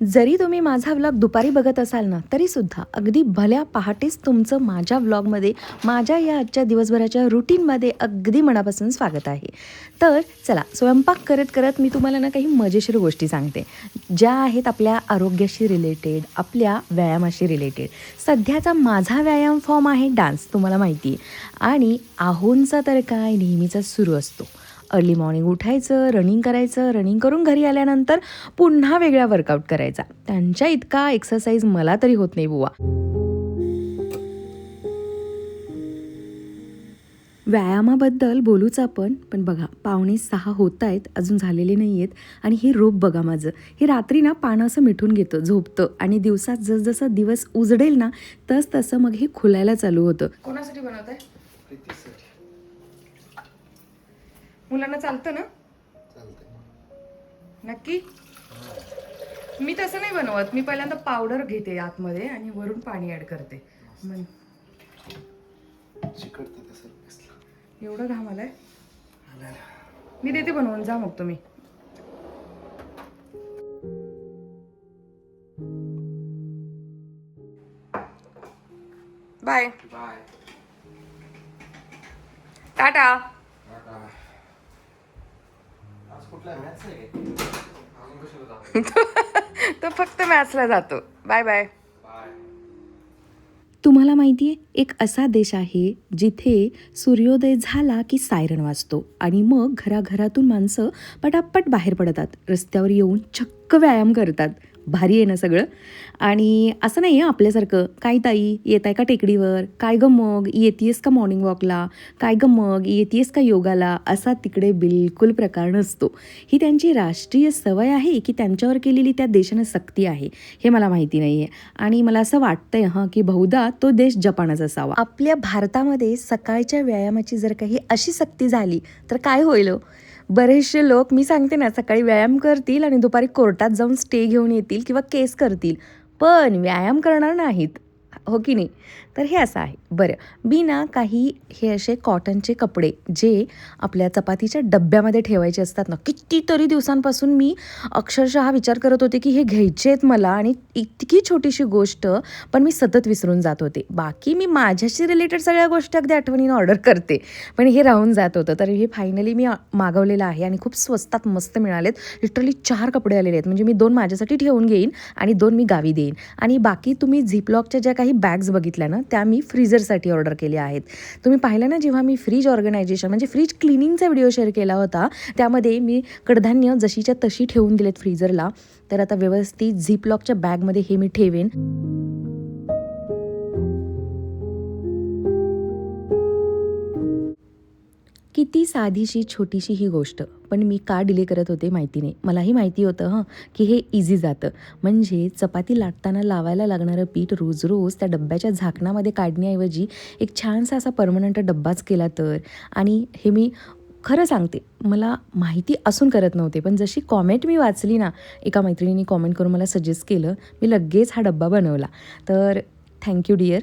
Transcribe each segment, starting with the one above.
जरी तुम्ही माझा व्लॉग दुपारी बघत असाल ना तरीसुद्धा अगदी भल्या पहाटेच तुमचं माझ्या व्लॉगमध्ये माझ्या या आजच्या दिवसभराच्या रुटीनमध्ये अगदी मनापासून स्वागत आहे. तर चला स्वयंपाक करत करत मी तुम्हाला ना काही मजेशीर गोष्टी सांगते ज्या आहेत आपल्या आरोग्याशी रिलेटेड, आपल्या व्यायामाशी रिलेटेड. सध्याचा माझा व्यायाम फॉर्म आहे डान्स, तुम्हाला माहिती आहे. आणि आहोंचा तर काय नेहमीचाच सुरू असतो. अर्ली मॉर्निंग उठायचं, रनिंग करायचं, रनिंग करून घरी आल्यानंतर पुन्हा वेगळा वर्कआउट करायचा. त्यांच्या इतका एक्सरसाइज मला तरी होत नाही बुवा. व्यायामाबद्दल बोलूच आपण, पण बघा 5:45 होत आहेत, अजून झालेले नाही आहेत. आणि हे रोप बघा माझं, हे रात्री ना पानं असं मिठून घेतं, झोपतं आणि दिवसात जसजसं दिवस उजडेल ना तसं मग हे खुलायला चालू होतं. कोणासाठी बनवत आहे? मुलांना चालतं ना? नक्की? मी तसं नाही बनवत. मी पहिल्यांदा पावडर घेते आतमध्ये आणि वरून पाणी ऍड करते. एवढं घाम आलाय. मी देते बनवून, जा मग तुम्ही. Bye bye, tata. तो फक्त मॅथ्सला जातो. Bye bye. तुम्हाला माहिती आहे, एक असा देश आहे जिथे सूर्योदय झाला की सायरन वाजतो आणि मग घराघरातून माणसं पटापट बाहेर पडतात, रस्त्यावर येऊन चक्क व्यायाम करतात. भारी आहे ना सगळं. आणि असं नाही आहे आपल्यासारखं, काय ताई येत आहे का टेकडीवर, काय गं मग येतेस का मॉर्निंग वॉकला, काय गं मग येतेस का योगाला, असा तिकडे बिलकुल प्रकार नसतो. ही त्यांची राष्ट्रीय सवय आहे की त्यांच्यावर केलेली त्या देशानं सक्ती आहे, हे मला माहिती नाही आहे. आणि मला असं वाटतंय की बहुधा तो देश जपानच असावा. आपल्या भारतामध्ये सकाळच्या व्यायामाची जर काही अशी सक्ती झाली तर काय होईल? बरेचसे लोक, मी सांगते ना, सकाळी व्यायाम करतील आणि दुपारी कोर्टात जाऊन स्टे घेऊन येतील किंवा केस करतील, पण व्यायाम करणार नाहीत, हो की नाही? तर हे असं आहे. बरं, मी ना काही हे असे कॉटनचे कपडे जे आपल्या चपातीच्या डब्यामध्ये ठेवायचे असतात ना, कितीतरी दिवसांपासून मी अक्षरशः विचार करत होते की हे घ्यायचे आहेत मला, आणि इतकी छोटीशी गोष्ट पण मी सतत विसरून जात होते. बाकी मी माझ्याशी रिलेटेड सगळ्या गोष्टी अगदी आठवणीनं ऑर्डर करते, पण हे राहून जात होतं. तर हे फायनली मी मागवलेलं आहे आणि खूप स्वस्तात मस्त मिळालेत. लिटरली 4 कपडे आलेले आहेत. म्हणजे मी 2 माझ्यासाठी ठेवून घेईन आणि 2 मी गावी देईन. आणि बाकी तुम्ही झिपलॉकच्या ज्या काही बॅग्स बघितल्या ना, त्या मी फ्रीजरसाठी ऑर्डर केल्या आहेत. तुम्ही पाहिलं ना, जेव्हा मी फ्रीज ऑर्गनायझेशन म्हणजे फ्रीज क्लिनिंगचा व्हिडिओ शेअर केला होता, त्यामध्ये मी कडधान्य जशीच्या तशी ठेवून दिलेत फ्रीजरला. तर आता व्यवस्थित झिपलॉकच्या बॅगमध्ये हे मी ठेवेन. किती साधीशी छोटीशी ही गोष्ट, पण मी का डिले करत होते माहिती नाही. मलाही माहिती होतं की हे इझी जातं. म्हणजे चपाती लाटताना लावायला लागणारं पीठ रोज रोज त्या डब्याच्या झाकणामध्ये काढण्याऐवजी एक छानसा असा परमनंट डब्बाच केला तर. आणि हे मी खरं सांगते, मला माहिती असून करत नव्हते, पण जशी कॉमेंट मी वाचली ना, एका मैत्रिणीने कॉमेंट करून मला सजेस्ट केलं, मी लगेच हा डब्बा बनवला. तर थँक्यू डिअर.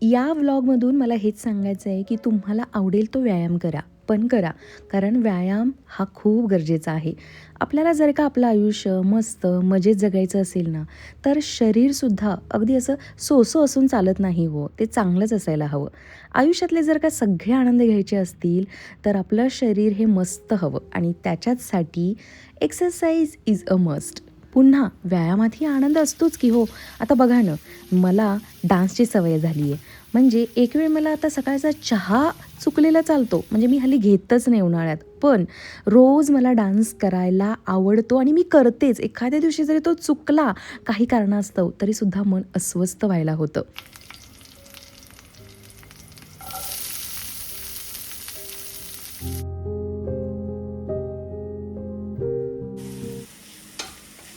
या व्लॉगमधून मला हेच सांगायचं आहे की तुम्हाला आवडेल तो व्यायाम करा, पण करा. कारण व्यायाम हा खूप गरजेचा आहे. आपल्याला जर का आपलं आयुष्य मस्त मजेत जगायचं असेल ना, तर शरीरसुद्धा अगदी असं सोसं असून चालत नाही हो, ते चांगलंच असायला हवं. आयुष्यातले जर का सगळे आनंद घ्यायचे असतील तर आपलं शरीर हे मस्त हवं, आणि त्याच्याचसाठी एक्सरसाइज इज अ मस्ट. पुन्हा व्यायामातही आनंद असतोच की हो. आता बघा ना, मला डान्सची सवय झाली आहे. म्हणजे एक वेळ मला आता सकाळचा चहा चुकलेला चालतो, म्हणजे मी हल्ली घेतच नाही उन्हाळ्यात, पण रोज मला डान्स करायला आवडतो आणि मी करतेच. एखाद्या दिवशी जरी तो चुकला काही कारणास्तव तरीसुद्धा मन अस्वस्थ व्हायला होतं.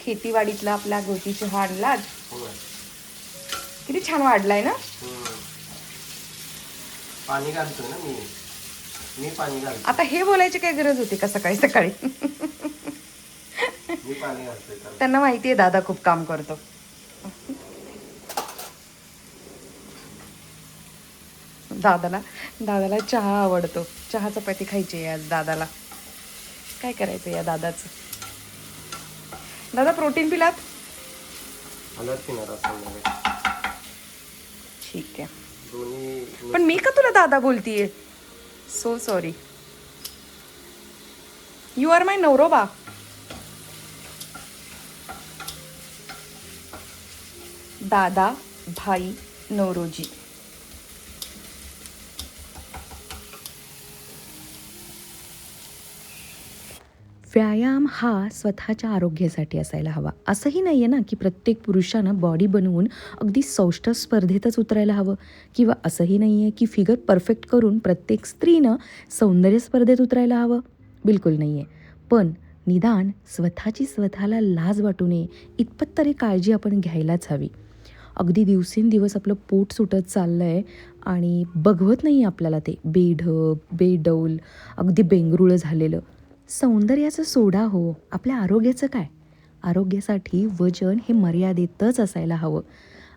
खेतीवाडीतला आपल्या गोटीचे आणला, किती छान वाढलाय ना. पाणी घालतोय ना मी पाणी घालतो. आता हे बोलायची काय गरज होती का सकाळी सकाळी? मी पाणी घालतोय. त्यांना माहिती आहे दादा खूप काम करतो. दादाला चहा आवडतो. चहा चपाती खायची आहे आज दादाला. काय करायचं या दादाचं? दादा प्रोटीन पिलात? आलाच पिणार असं ठीक आहे. दोन्ही पण मी का तुला दादा बोलतीये? So sorry. यू आर माय नवरोबा. दादा भाई नवरोजी. व्यायाम हा स्वतःच्या आरोग्यासाठी असायला हवा. असंही नाही आहे ना की प्रत्येक पुरुषानं बॉडी बनवून अगदी सौष्ठव स्पर्धेतच उतरायला हवं, किंवा असंही नाही आहे की फिगर परफेक्ट करून प्रत्येक स्त्रीनं सौंदर्य स्पर्धेत उतरायला हवं. बिलकुल नाही आहे. पण निदान स्वतःची स्वतःला लाज वाटू नये इतपत तरी काळजी आपण घ्यायलाच हवी. अगदी दिवसेंदिवस आपलं पोट सुटत चाललं आहे आणि बघवत नाही आपल्याला ते बेढब बेडौल अगदी बेंगरुळं झालेलं. सौंदर्याचं सोडा हो, आपल्या आरोग्याचं काय? आरोग्यासाठी वजन हे मर्यादेतच असायला हवं.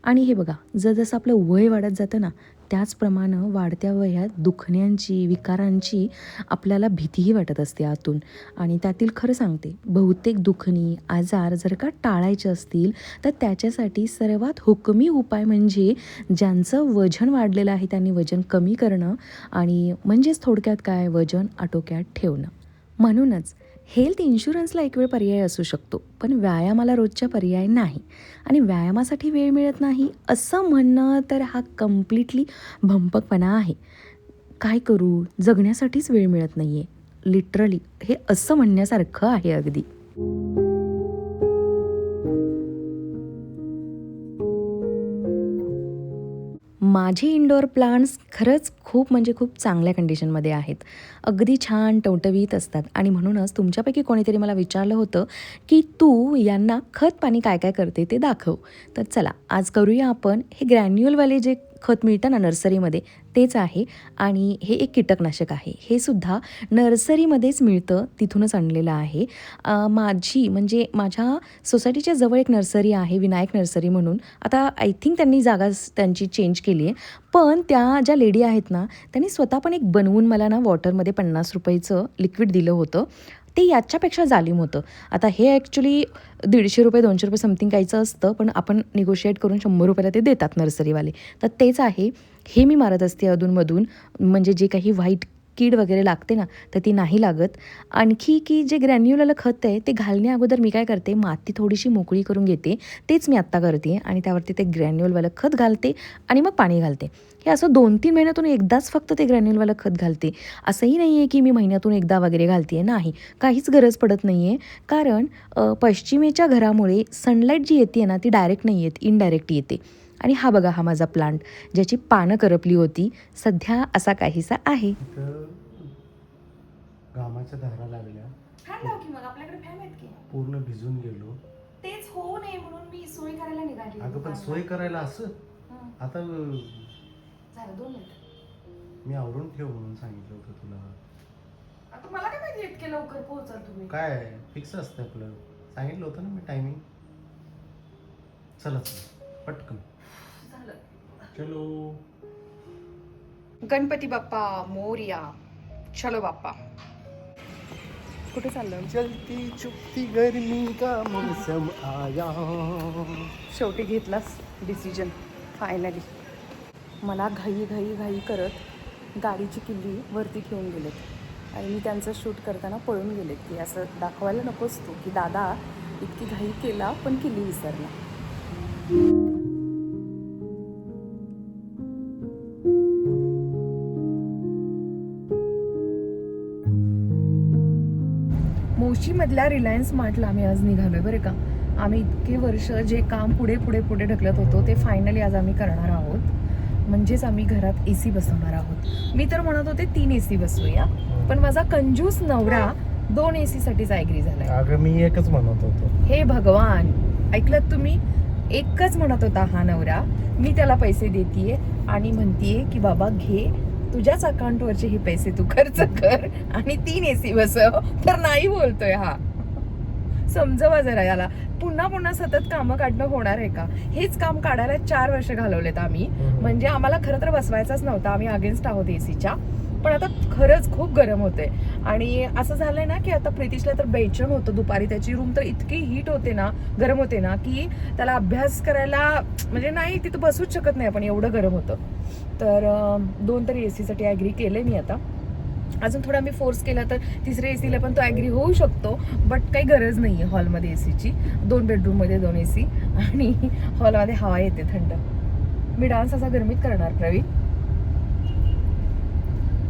आणि हे बघा, जसजसं आपलं वय वाढत जातं ना, त्याचप्रमाणे वाढत्या वयात दुखण्यांची, विकारांची आपल्याला भीतीही वाटत असते आतून. आणि त्यातील खरं सांगते, बहुतेक दुखणी, आजार जर का टाळायचे असतील तर त्याच्यासाठी सर्वात हुकमी उपाय म्हणजे ज्यांचं वजन वाढलेलं आहे त्यांनी वजन कमी करणं, आणि म्हणजेच थोडक्यात काय, वजन आटोक्यात ठेवणं. म्हणूनच हेल्थ इन्शुरन्सला एक वेळ पर्याय असू शकतो, पण व्यायामाला रोजच्या पर्याय नाही. आणि व्यायामासाठी वेळ मिळत नाही असं म्हणणं तर हा कम्प्लिटली भंपकपणा आहे. काय करू, जगण्यासाठीच वेळ मिळत नाही आहे, लिटरली हे असं म्हणण्यासारखं आहे अगदी. माझे इंडोअर प्लांट्स खरंच खूप म्हणजे खूप चांगल्या कंडिशनमध्ये आहेत. अगदी छान टवटवीत असतात. आणि म्हणूनच तुमच्यापैकी कोणीतरी मला विचारलं होतं की तू यांना खत पाणी काय काय करते ते दाखव. तर चला आज करूया आपण हे ग्रॅन्युअलवाले जे खत मिळतं ना नर्सरीमध्ये तेच आहे. आणि हे एक कीटकनाशक आहे. हे सुद्धा नर्सरीमध्येच मिळतं, तिथूनच आणलेलं आहे. म्हणजे माझ्या सोसायटीच्या जवळ एक नर्सरी आहे, विनायक नर्सरी म्हणून. आता आय थिंक त्यांनी जागा त्यांची चेंज केली आहे. पण त्या ज्या लेडी आहेत ना, त्यांनी स्वतः पण एक बनवून मला ना वॉटरमध्ये 50 रुपयाचं लिक्विड दिलं होतं. ते याच्यापेक्षा जालीम होतं. आता हे ॲक्च्युली 150 रुपये 200 रुपये समथिंग काहीचं असतं, पण आपण निगोशिएट करून 100 रुपयाला ते देतात नर्सरीवाले. तर तेच आहे, हे मी मारत असते अधूनमधून. म्हणजे जे काही व्हाईट कीड वगैरे लागते ना तर ती नाही लागत. आणखी की जे ग्रॅन्युलरला खत आहे ते घालण्या अगोदर मी काय करते, माती थोडीशी मोकळी करून घेते. तेच मी आत्ता करते. आणि त्यावरती ते ग्रॅन्युअलवालं खत घालते आणि मग पाणी घालते. हे असं 2-3 महिन्यातून एकदाच फक्त ते ग्रॅन्युअलवालं खत घालते. असंही नाही आहे की मी महिन्यातून एकदा वगैरे घालते आहे, नाही, काहीच गरज पडत नाही आहे. कारण पश्चिमेच्या घरामुळे सनलाईट जी येते ना ती डायरेक्ट नाही येत, इनडायरेक्ट येते. आणि हा बघा, हा माझा प्लांट ज्याची पानं करपली होती, सध्या असा काहीसा आहे. घामाच्या धारा लागल्या, फॅन लाव की मग, आपल्याकडे फॅन आहेत की. पूर्ण भिजून गेलो. तेच होऊ नये म्हणून मी सोय करायला निघाली. अगं पण सोय करायला असं आता झालं 2 मिनिट. मी आवरून ठेव म्हणून सांगितलं होतं तुला. आता मला काय माहिती इतके लवकर पोहोचाल तुम्ही. काय फिक्स असतं आपलं, सांगितलं होतं ना मी टायमिंग. चला पटकन झालं. चलो. गणपती बाप्पा मोरया. चलो बाप्पा. कुठे चाललं? चलती चुकती गर्मी का मौसम आया. शेवटी घेतलास डिसिजन फायनली. मला घाई करत गाडीची किल्ली वरती घेऊन गेलेत आणि मी त्यांचं शूट करताना पळून गेलेत की असं दाखवायला नकोच तू की दादा इतकी घाई केला पण किल्ली विसरला. मोशीमधल्या रिलायन्स मार्टला आम्ही आज निघालोय बरं का. आम्ही इतके वर्ष जे काम पुढे ढकलत होतो ते फायनली आज आम्ही करणार आहोत. म्हणजेच आम्ही घरात AC बसवणार आहोत. मी तर म्हणत होते 3 AC बसवूया, पण माझा कंजूस नवरा 2 AC साठीच ॲग्री झालाय. अगं मी एकच म्हणत होतो. हे भगवान, ऐकलत तुम्ही? एकच म्हणत होता हा नवरा. मी त्याला पैसे देतीये आणि म्हणतीये की बाबा घे, तुझ्याच अकाउंटवरचे हे पैसे तू खर्च कर आणि 3 AC बसव. तर नाही बोलतोय हा. समजवा जरा याला. पुन्हा पुन्हा सतत कामं काढणं होणार आहे का? हेच काम काढायला 4 वर्ष घालवलेत आम्ही. म्हणजे आम्हाला खरं तर बसवायचाच नव्हता, आम्ही अगेन्स्ट आहोत एसीच्या. पण आता खरंच खूप गरम होते आणि असं झालंय ना की आता प्रितीशला तर बेचैन होतं दुपारी. त्याची रूम तर इतकी हीट होते ना, गरम होते ना, की त्याला अभ्यास करायला म्हणजे नाही, तिथं बसूच शकत नाही आपण, एवढं गरम होतं. तर 2 तरी एसीसाठी ॲग्री केले मी आता. अजून थोडा मी फोर्स केला तर 3ऱ्या एसीला पण तो ॲग्री होऊ शकतो, बट काही गरज नाही आहे हॉलमध्ये एसीची. 2 बेडरूममध्ये 2 एसी आणि हॉलमध्ये हवा येते थंड. मी डान्स असा गरमीत करणार प्रवीण.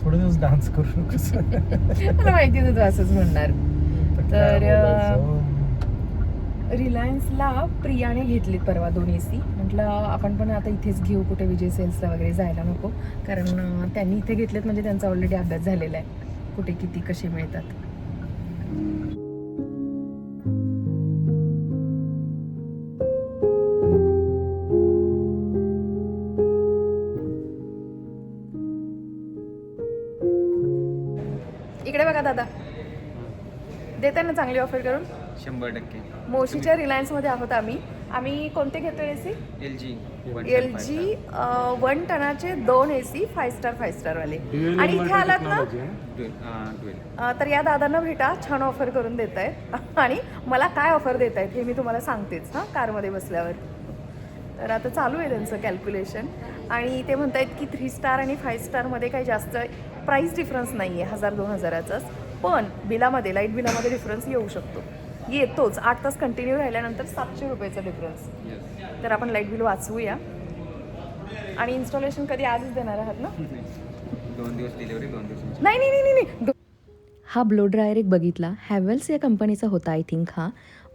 थोडे दिवस डान्स करू कसं. मला माहिती होतं तू असंच म्हणणार. तर रिलायन्सला प्रियाने घेतलीत परवा 2 एसी. म्हटलं आपण पण आता इथेच घेऊ, कुठे विजय सेल्सला वगैरे जायला नको, कारण त्यांनी इथे घेतलेत म्हणजे त्यांचा ऑलरेडी अभ्यास झालेला आहे कुठे किती कसे मिळतात. इकडे बघा दादा, देते ना चांगली ऑफर करून. 100%. मोशीच्या रिलायन्समध्ये आहोत आम्ही. आम्ही कोणते घेतोय AC? LG LG 1 टनाचे 2 AC 5 star वाले. आणि इथे आलात ना तर या दादांना भेटा, छान ऑफर करून देत आहेत. आणि मला काय ऑफर देत आहेत हे मी तुम्हाला सांगतेच हां कारमध्ये बसल्यावर. तर आता चालू आहे त्यांचं कॅल्क्युलेशन आणि ते म्हणत आहेत की 3 स्टार आणि 5 स्टारमध्ये काही जास्त प्राईस डिफरन्स नाही आहे, 1000-2000चाच. पण बिलामध्ये, लाईट बिलामध्ये डिफरन्स येऊ शकतो, येतोच. 8 तास कंटिन्यू राहिल्यानंतर 700 रुपयाचा डिफरन्स. तर आपण लाईट बिल वाचवूया. आणि इन्स्टॉलेशन कधी आजच देणार आहात ना? 2 दिवस डिलिव्हरी, 2 दिवस. नाही नाही नाही नाही. हा ब्लो ड्रायर एक बघितला, हॅवेल्स या कंपनीचा होता आय थिंक हा.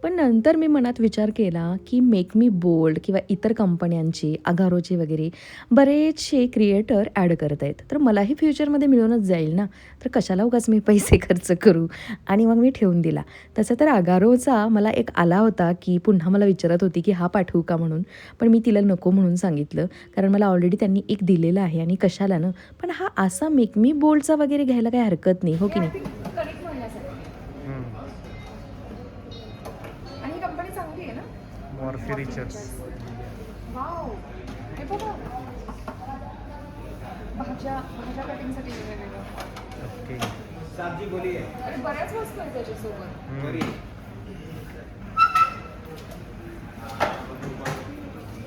पण नंतर मी मनात विचार केला की मेक मी बोल्ड किंवा इतर कंपन्यांचे, अगारोचे वगैरे बरेचसे क्रिएटर ॲड करत आहेत. तर मलाही फ्युचरमध्ये मिळूनच जाईल ना, तर कशाला उगाच मी पैसे खर्च करू. आणि मग मी ठेवून दिला. तसं तर अगारोचा मला एक आला होता की पुन्हा मला विचारत होती की हा पाठवू का म्हणून, पण मी तिला नको म्हणून सांगितलं, कारण मला ऑलरेडी त्यांनी एक दिलेला आहे आणि कशाला ना. पण हा असा मेक मी बोल्डचा वगैरे घ्यायला काही हरकत नाही, हो की नाही? आणि कंपनी चांगली आहे ना? मॉर्फी रिचर्स. वाव, हे बघा, भाज्या कटिंगसाठी वेगवेगळं. ओके. सब्जी बोली आहे. आणि बऱ्याच वस्तू आहेत त्याच्यासोबत.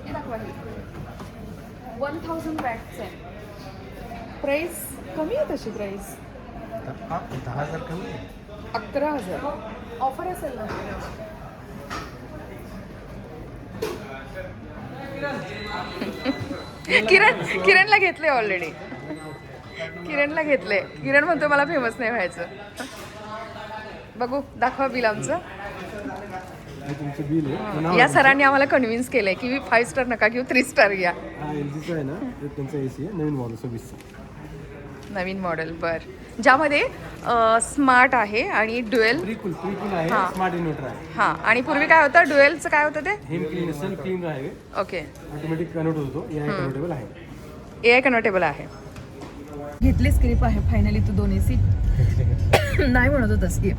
हे दाखवा, हे 1000 वॅटचं आहे. प्राईस कमी आहे तशी प्राईस. 10,000 कमी आहे. 11,000 ऑफर असेल ना. किरणला घेतले ऑलरेडी. किरणला घेतले. किरण म्हणतो मला फेमस नाही व्हायचं. बघू, दाखवा बिल आमचं. तुमचं बिल आहे. या सरांनी आम्हाला कन्व्हिन्स केलंय की 5 स्टार नका घेऊ, 3 स्टार घ्या. हा LGचा आहे ना, त्यांचा AC आहे, नवीन मॉडेल 26. नवीन मॉडेल. बर, ज्यामध्ये स्मार्ट आहे आणि ड्युएल. प्रीकूल आहे, हां. स्मार्ट इन्व्हर्टर आहे. हां, आणि पूर्वी काय होतं, ड्युएलचं काय होतं ते? हेम क्लीन, सेल्फ क्लीन आहे, ओके, ऑटोमॅटिक कन्वर्ट होतो. AI कन्वर्टेबल आहे. AI कन्व्हर्टेबल आहे. घेतली स्क्रिप आहे फायनली तू 2 एसी. नाही म्हणत होतस की.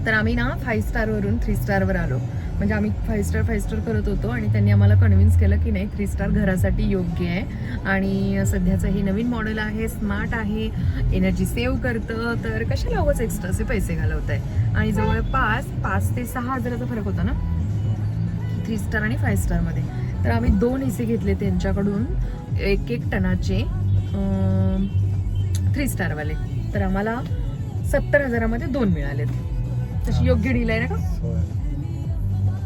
तर आम्ही ना 5 स्टारवरून 3 स्टारवर आलो. म्हणजे आम्ही 5 स्टार करत होतो आणि त्यांनी आम्हाला कन्व्हिन्स केलं की नाही, 3 स्टार घरासाठी योग्य आहे. आणि सध्याचं हे नवीन मॉडेल आहे, स्मार्ट आहे, एनर्जी सेव्ह करतं, तर कशाला उगाच एक्स्ट्राचे पैसे घालवत आहे. आणि जवळपास 5 ते 6 हजाराचा फरक होता ना 3 स्टार आणि 5 स्टारमध्ये. तर आम्ही 2 एसी घेतले त्यांच्याकडून, 1 टनाचे 3 स्टारवाले. तर आम्हाला 70,000मध्ये 2 मिळालेत. तशी योग्य डील आहे ना का?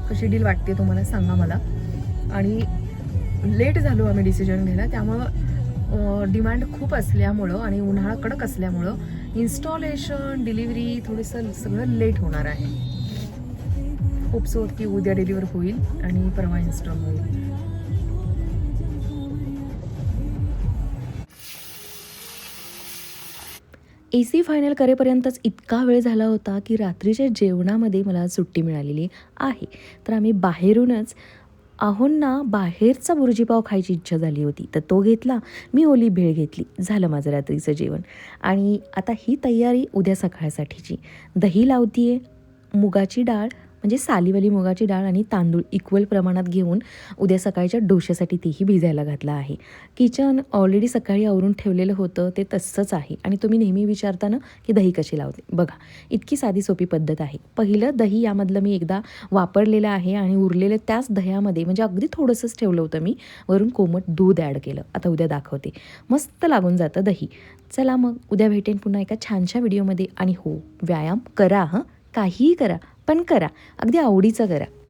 कशी डील वाटते तुम्हाला सांगा मला. आणि लेट झालो आम्ही डिसिजन घ्यायला, त्यामुळं डिमांड खूप असल्यामुळं आणि उन्हाळा कडक असल्यामुळं इन्स्टॉलेशन, डिलिव्हरी थोडंसं सगळं लेट होणार आहे. होप सो की उद्या डिलिव्हर होईल आणि परवा इन्स्टॉल होईल. AC फायनल करेपर्यंतच इतका वेळ झाला होता की रात्रीच्या जेवणामध्ये मला सुट्टी मिळालेली आहे. तर आम्ही बाहेरूनच आहोंना बाहेरचा बुर्जीपाव खायची इच्छा झाली होती, तर तो घेतला. मी ओली भेळ घेतली. झालं माझं रात्रीचं जेवण. आणि आता ही तयारी उद्या सकाळसाठीची. दही लावतीये, मुगाची डाळ, म्हणजे सालीवाली मुगाची डाळ आणि तांदूळ इक्वल प्रमाणात घेऊन उद्या सकाळच्या डोश्यासाठी तीही भिजायला घातलं आहे. किचन ऑलरेडी सकाळी आवरून ठेवलेलं होतं ते तसंच आहे. आणि तुम्ही नेहमी विचारता ना की दही कशी लावते, बघा इतकी साधी सोपी पद्धत आहे. पहिलं दही यामधलं मी एकदा वापरलेलं आहे आणि उरलेलं त्याच दह्यामध्ये म्हणजे अगदी थोडंसंच ठेवलं होतं मी, वरून कोमट दूध ॲड केलं. आता उद्या दाखवते, मस्त लागून जातं दही. चला मग उद्या भेटेन पुन्हा एका छानशा व्हिडिओमध्ये. आणि हो, व्यायाम करा, काहीही करा, पण करा, अगदी आवडीचं करा.